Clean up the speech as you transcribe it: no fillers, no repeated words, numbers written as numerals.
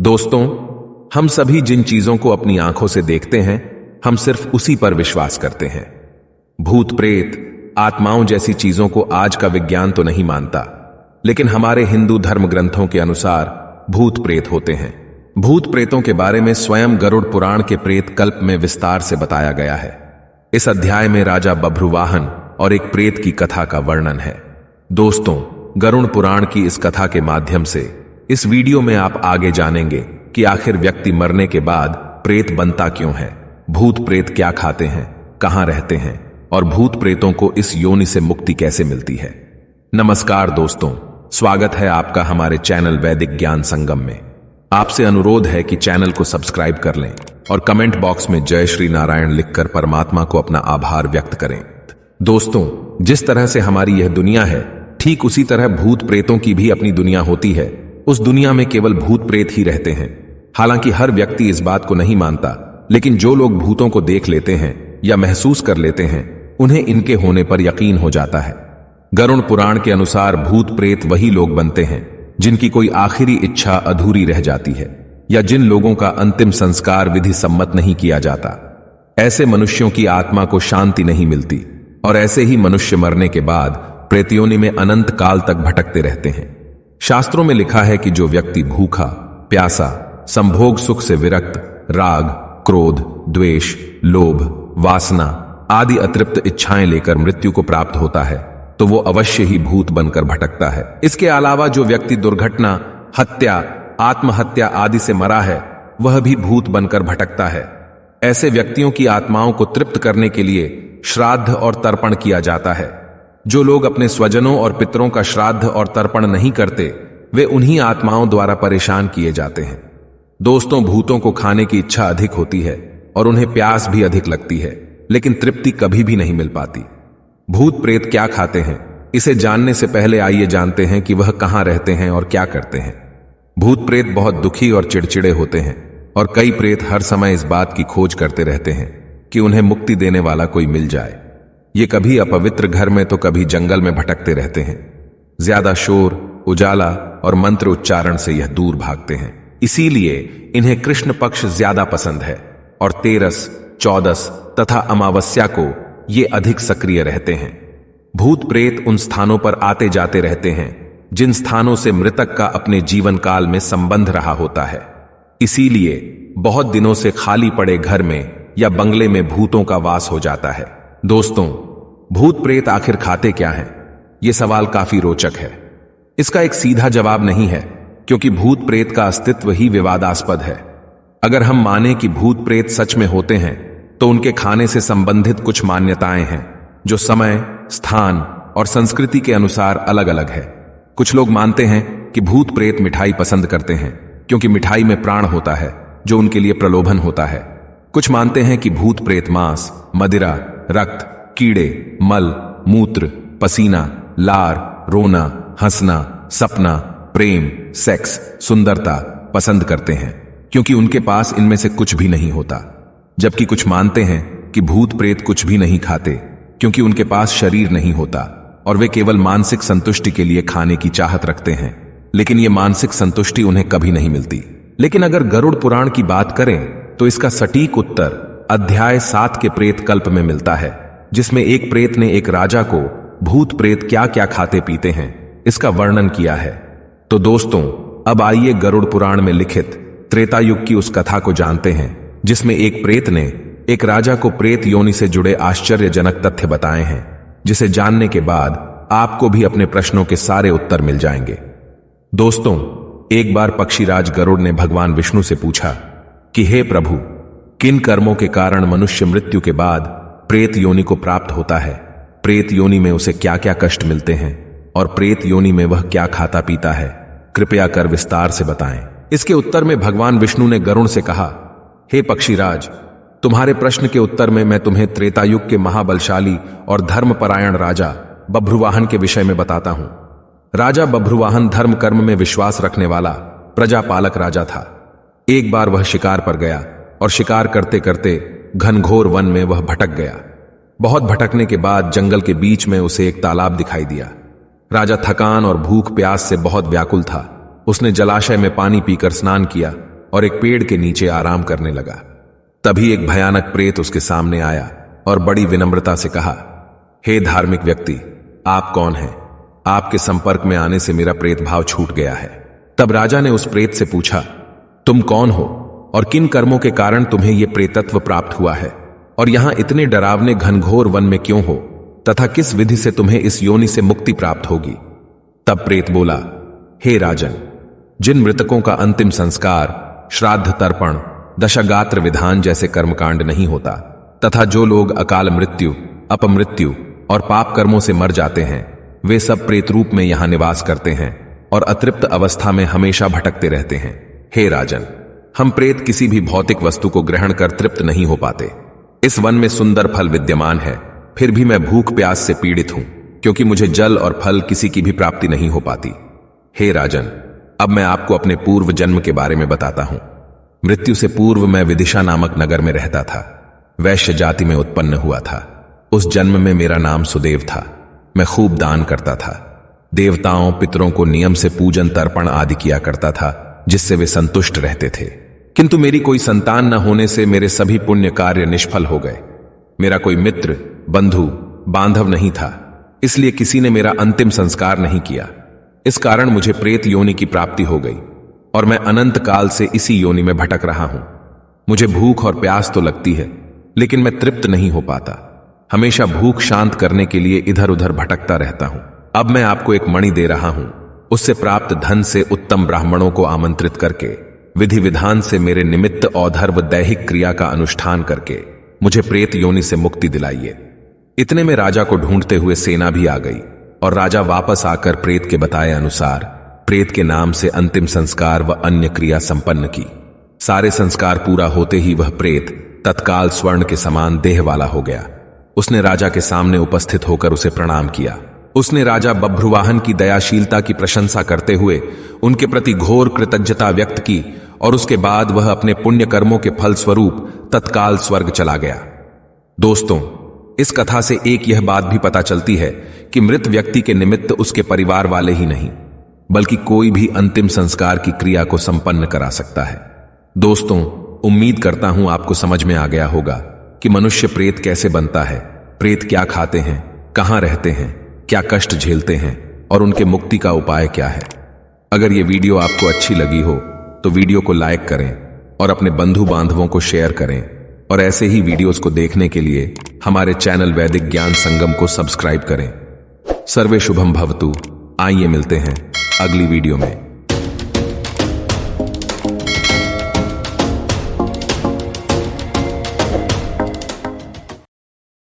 दोस्तों, हम सभी जिन चीजों को अपनी आंखों से देखते हैं, हम सिर्फ उसी पर विश्वास करते हैं। भूत प्रेत, आत्माओं जैसी चीजों को आज का विज्ञान तो नहीं मानता, लेकिन हमारे हिंदू धर्म ग्रंथों के अनुसार भूत प्रेत होते हैं। भूत प्रेतों के बारे में स्वयं गरुड़ पुराण के प्रेत कल्प में विस्तार से बताया गया है। इस अध्याय में राजा बभ्रुवाहन और एक प्रेत की कथा का वर्णन है। दोस्तों, गरुड़ पुराण की इस कथा के माध्यम से इस वीडियो में आप आगे जानेंगे कि आखिर व्यक्ति मरने के बाद प्रेत बनता क्यों है, भूत प्रेत क्या खाते हैं, कहां रहते हैं और भूत प्रेतों को इस योनि से मुक्ति कैसे मिलती है। नमस्कार दोस्तों, स्वागत है आपका हमारे चैनल वैदिक ज्ञान संगम में। आपसे अनुरोध है कि चैनल को सब्सक्राइब कर लें और कमेंट बॉक्स में जय श्री नारायण लिखकर परमात्मा को अपना आभार व्यक्त करें। दोस्तों, जिस तरह से हमारी यह दुनिया है, ठीक उसी तरह भूत प्रेतों की भी अपनी दुनिया होती है। उस दुनिया में केवल भूत प्रेत ही रहते हैं। हालांकि हर व्यक्ति इस बात को नहीं मानता, लेकिन जो लोग भूतों को देख लेते हैं या महसूस कर लेते हैं, उन्हें इनके होने पर यकीन हो जाता है। गरुड़ पुराण के अनुसार भूत प्रेत वही लोग बनते हैं जिनकी कोई आखिरी इच्छा अधूरी रह जाती है या जिन लोगों का अंतिम संस्कार विधि सम्मत नहीं किया जाता। ऐसे मनुष्यों की आत्मा को शांति नहीं मिलती और ऐसे ही मनुष्य मरने के बाद प्रेतयोनि में अनंत काल तक भटकते रहते हैं। शास्त्रों में लिखा है कि जो व्यक्ति भूखा, प्यासा, संभोग सुख से विरक्त, राग, क्रोध, द्वेष, लोभ, वासना आदि अतृप्त इच्छाएं लेकर मृत्यु को प्राप्त होता है, तो वो अवश्य ही भूत बनकर भटकता है। इसके अलावा जो व्यक्ति दुर्घटना, हत्या, आत्महत्या आदि से मरा है, वह भी भूत बनकर भटकता है। ऐसे व्यक्तियों की आत्माओं को तृप्त करने के लिए श्राद्ध और तर्पण किया जाता है। जो लोग अपने स्वजनों और पितरों का श्राद्ध और तर्पण नहीं करते, वे उन्हीं आत्माओं द्वारा परेशान किए जाते हैं। दोस्तों, भूतों को खाने की इच्छा अधिक होती है और उन्हें प्यास भी अधिक लगती है, लेकिन तृप्ति कभी भी नहीं मिल पाती। भूत प्रेत क्या खाते हैं, इसे जानने से पहले आइए जानते हैं कि वह कहां रहते हैं और क्या करते हैं। भूत प्रेत बहुत दुखी और चिड़चिड़े होते हैं और कई प्रेत हर समय इस बात की खोज करते रहते हैं कि उन्हें मुक्ति देने वाला कोई मिल जाए। ये कभी अपवित्र घर में तो कभी जंगल में भटकते रहते हैं। ज्यादा शोर, उजाला और मंत्र उच्चारण से यह दूर भागते हैं। इसीलिए इन्हें कृष्ण पक्ष ज्यादा पसंद है और 13, 14 तथा अमावस्या को ये अधिक सक्रिय रहते हैं। भूत प्रेत उन स्थानों पर आते जाते रहते हैं जिन स्थानों से मृतक का अपने जीवन काल में संबंध रहा होता है। इसीलिए बहुत दिनों से खाली पड़े घर में या बंगले में भूतों का वास हो जाता है। दोस्तों, भूत प्रेत आखिर खाते क्या हैं? यह सवाल काफी रोचक है। इसका एक सीधा जवाब नहीं है, क्योंकि भूत प्रेत का अस्तित्व ही विवादास्पद है। अगर हम माने कि भूत प्रेत सच में होते हैं, तो उनके खाने से संबंधित कुछ मान्यताएं हैं जो समय, स्थान और संस्कृति के अनुसार अलग अलग है। कुछ लोग मानते हैं कि भूत प्रेत मिठाई पसंद करते हैं, क्योंकि मिठाई में प्राण होता है जो उनके लिए प्रलोभन होता है। कुछ मानते हैं कि भूत प्रेत मांस, मदिरा, रक्त, कीड़े, मल, मूत्र, पसीना, लार, रोना, हंसना, सपना, प्रेम, सेक्स, सुंदरता पसंद करते हैं, क्योंकि उनके पास इनमें से कुछ भी नहीं होता। जबकि कुछ मानते हैं कि भूत प्रेत कुछ भी नहीं खाते, क्योंकि उनके पास शरीर नहीं होता और वे केवल मानसिक संतुष्टि के लिए खाने की चाहत रखते हैं, लेकिन ये मानसिक संतुष्टि उन्हें कभी नहीं मिलती। लेकिन अगर गरुड़ पुराण की बात करें, तो इसका सटीक उत्तर अध्याय 7 के प्रेत कल्प में मिलता है, जिसमें एक प्रेत ने एक राजा को भूत प्रेत क्या क्या खाते पीते हैं इसका वर्णन किया है। तो दोस्तों, अब आइए गरुड़ पुराण में लिखित त्रेता युग की उस कथा को जानते हैं, जिसमें एक प्रेत ने एक राजा को प्रेत योनि से जुड़े आश्चर्यजनक तथ्य बताए हैं, जिसे जानने के बाद आपको भी अपने प्रश्नों के सारे उत्तर मिल जाएंगे। दोस्तों, एक बार पक्षीराज गरुड़ ने भगवान विष्णु से पूछा कि हे प्रभु, किन कर्मों के कारण मनुष्य मृत्यु के बाद प्रेत योनि को प्राप्त होता है? प्रेत योनि में उसे क्या क्या कष्ट मिलते हैं और प्रेत योनि में वह क्या खाता पीता है? कृपया कर विस्तार से बताएं। इसके उत्तर में भगवान विष्णु ने गरुड़ से कहा, हे पक्षीराज, तुम्हारे प्रश्न के उत्तर में मैं तुम्हें त्रेतायुग के महाबलशाली और धर्मपरायण राजा बभ्रुवाहन के विषय में बताता हूं। राजा बभ्रुवाहन धर्म कर्म में विश्वास रखने वाला प्रजापालक राजा था। एक बार वह शिकार पर गया और शिकार करते करते घनघोर वन में वह भटक गया। बहुत भटकने के बाद जंगल के बीच में उसे एक तालाब दिखाई दिया। राजा थकान और भूख प्यास से बहुत व्याकुल था। उसने जलाशय में पानी पीकर स्नान किया और एक पेड़ के नीचे आराम करने लगा। तभी एक भयानक प्रेत उसके सामने आया और बड़ी विनम्रता से कहा, हे धार्मिक व्यक्ति, आप कौन हैं? आपके संपर्क में आने से मेरा प्रेत भाव छूट गया है। तब राजा ने उस प्रेत से पूछा, तुम कौन हो और किन कर्मों के कारण तुम्हें यह प्रेतत्व प्राप्त हुआ है, और यहां इतने डरावने घनघोर वन में क्यों हो, तथा किस विधि से तुम्हें इस योनि से मुक्ति प्राप्त होगी? तब प्रेत बोला, हे राजन, जिन मृतकों का अंतिम संस्कार, श्राद्ध तर्पण, दशगात्र विधान जैसे कर्मकांड नहीं होता, तथा जो लोग अकाल मृत्यु, अपमृत्यु और पाप कर्मों से मर जाते हैं, वे सब प्रेत रूप में यहां निवास करते हैं और अतृप्त अवस्था में हमेशा भटकते रहते हैं। हे राजन, हम प्रेत किसी भी भौतिक वस्तु को ग्रहण कर तृप्त नहीं हो पाते। इस वन में सुंदर फल विद्यमान है, फिर भी मैं भूख प्यास से पीड़ित हूं, क्योंकि मुझे जल और फल किसी की भी प्राप्ति नहीं हो पाती। हे राजन, अब मैं आपको अपने पूर्व जन्म के बारे में बताता हूं। मृत्यु से पूर्व मैं विदिशा नामक नगर में रहता था। वैश्य जाति में उत्पन्न हुआ था। उस जन्म में मेरा नाम सुदेव था। मैं खूब दान करता था। देवताओं पितरों को नियम से पूजन तर्पण आदि किया करता था, जिससे वे संतुष्ट रहते थे। किंतु मेरी कोई संतान न होने से मेरे सभी पुण्य कार्य निष्फल हो गए। मेरा कोई मित्र, बंधु, बांधव नहीं था, इसलिए किसी ने मेरा अंतिम संस्कार नहीं किया। इस कारण मुझे प्रेत योनि की प्राप्ति हो गई और मैं अनंत काल से इसी योनि में भटक रहा हूं। मुझे भूख और प्यास तो लगती है, लेकिन मैं तृप्त नहीं हो पाता। हमेशा भूख शांत करने के लिए इधर उधर भटकता रहता हूं। अब मैं आपको एक मणि दे रहा हूं। उससे प्राप्त धन से उत्तम ब्राह्मणों को आमंत्रित करके विधि विधान से मेरे निमित्त औधर्व दैहिक क्रिया का अनुष्ठान करके मुझे प्रेत योनि से मुक्ति दिलाइए। इतने में राजा को ढूंढते हुए सेना भी आ गई और राजा वापस आकर प्रेत के बताए अनुसार प्रेत के नाम से अंतिम संस्कार व अन्य क्रिया संपन्न की। सारे संस्कार पूरा होते ही वह प्रेत तत्काल स्वर्ण के समान देह वाला हो गया। उसने राजा के सामने उपस्थित होकर उसे प्रणाम किया। उसने राजा बभ्रुवाहन की दयाशीलता की प्रशंसा करते हुए उनके प्रति घोर कृतज्ञता व्यक्त की और उसके बाद वह अपने पुण्य कर्मों के फल स्वरूप तत्काल स्वर्ग चला गया। दोस्तों, इस कथा से एक यह बात भी पता चलती है कि मृत व्यक्ति के निमित्त उसके परिवार वाले ही नहीं, बल्कि कोई भी अंतिम संस्कार की क्रिया को संपन्न करा सकता है। दोस्तों, उम्मीद करता हूं आपको समझ में आ गया होगा कि मनुष्य प्रेत कैसे बनता है, प्रेत क्या खाते हैं, कहां रहते हैं, क्या कष्ट झेलते हैं और उनके मुक्ति का उपाय क्या है। अगर यह वीडियो आपको अच्छी लगी हो तो वीडियो को लाइक करें और अपने बंधु बांधवों को शेयर करें, और ऐसे ही वीडियोस को देखने के लिए हमारे चैनल वैदिक ज्ञान संगम को सब्सक्राइब करें। सर्वे शुभम भवतु। आइए मिलते हैं अगली वीडियो में।